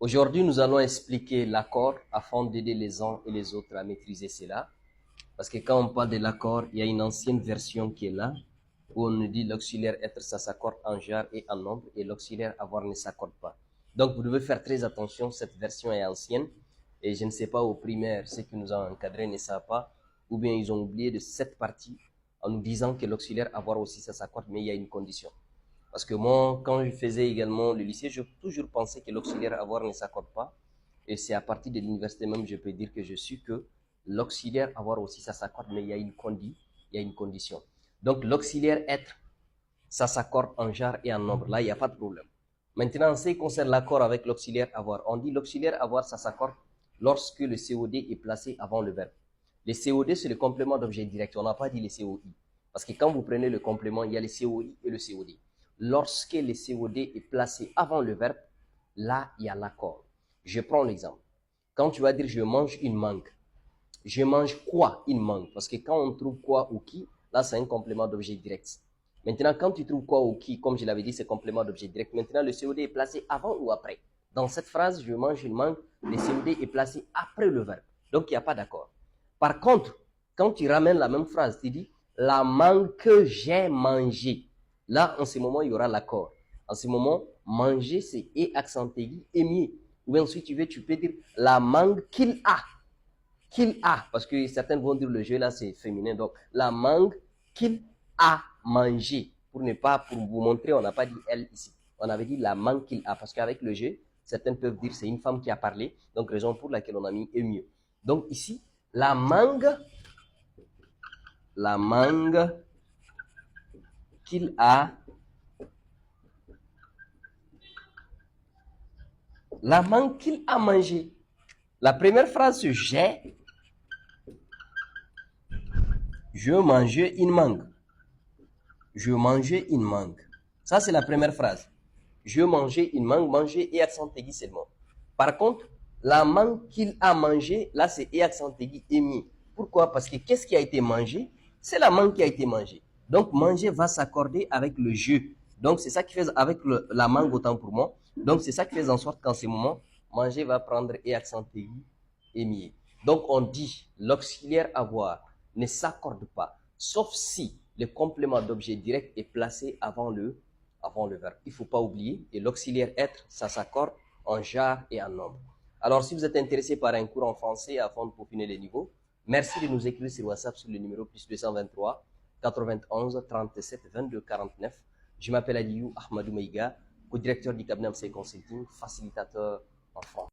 Aujourd'hui, nous allons expliquer l'accord afin d'aider les uns et les autres à maîtriser cela. Parce que quand on parle de l'accord, il y a une ancienne version qui est là, où on nous dit l'auxiliaire être, ça s'accorde en genre et en nombre, et l'auxiliaire avoir ne s'accorde pas. Donc, vous devez faire très attention, cette version est ancienne, et je ne sais pas au primaire, ceux qui nous ont encadrés ne savent pas, ou bien ils ont oublié de cette partie en nous disant que l'auxiliaire avoir aussi, ça s'accorde, mais il y a une condition. Parce que moi, quand je faisais également le lycée, j'ai toujours pensé que l'auxiliaire avoir ne s'accorde pas. Et c'est à partir de l'université même, je peux dire que je suis que l'auxiliaire avoir aussi, ça s'accorde, mais il y a une condition. Donc, l'auxiliaire être, ça s'accorde en genre et en nombre. Là, il n'y a pas de problème. Maintenant, en ce qui concerne l'accord avec l'auxiliaire avoir, on dit l'auxiliaire avoir, ça s'accorde lorsque le COD est placé avant le verbe. Le COD, c'est le complément d'objet direct. On n'a pas dit le COI. Parce que quand vous prenez le complément, il y a le COI et le COD. Lorsque le COD est placé avant le verbe, là, il y a l'accord. Je prends l'exemple. Quand tu vas dire je mange une mangue, je mange quoi une mangue? Parce que quand on trouve quoi ou qui, là, c'est un complément d'objet direct. Maintenant, quand tu trouves quoi ou qui, comme je l'avais dit, c'est complément d'objet direct. Maintenant, le COD est placé avant ou après. Dans cette phrase, je mange une mangue, le COD est placé après le verbe. Donc, il n'y a pas d'accord. Par contre, quand tu ramènes la même phrase, tu dis la mangue que j'ai mangée. Là, en ce moment, il y aura l'accord. En ce moment, manger, c'est et accent aigu, émier. Ou bien ensuite, tu peux dire la mangue qu'il a. Qu'il a, parce que certains vont dire le jeu là, c'est féminin. Donc, la mangue qu'il a mangé. Pour vous montrer, on n'a pas dit elle ici. On avait dit la mangue qu'il a, parce qu'avec le jeu, certains peuvent dire c'est une femme qui a parlé. Donc, raison pour laquelle on a mis émieux. Donc, ici, la mangue qu'il a, la mangue qu'il a mangé. La première phrase, c'est je mangeais une mangue. Je mangeais une mangue. Ça, c'est la première phrase. Je mangeais une mangue, manger et accent aigu seulement. Par contre, la mangue qu'il a mangée, là, c'est et accent aigu émis. Pourquoi? Parce que qu'est-ce qui a été mangé? C'est la mangue qui a été mangée. Donc, manger va s'accorder avec le jeu. Donc, c'est ça qui fait avec la mangue autant pour moi. Donc, c'est ça qui fait en sorte qu'en ce moment, manger va prendre et accent aigu émis. Donc, on dit l'auxiliaire avoir ne s'accorde pas, sauf si le complément d'objet direct est placé avant le verbe. Il ne faut pas oublier, et l'auxiliaire être, ça s'accorde en genre et en nombre. Alors, si vous êtes intéressé par un cours en français afin de peaufiner les niveaux, merci de nous écrire sur WhatsApp sur le numéro plus 223 91 37 22 49. Je m'appelle Aliou Ahmadou Maïga, co-directeur du cabinet MC Consulting, facilitateur en France.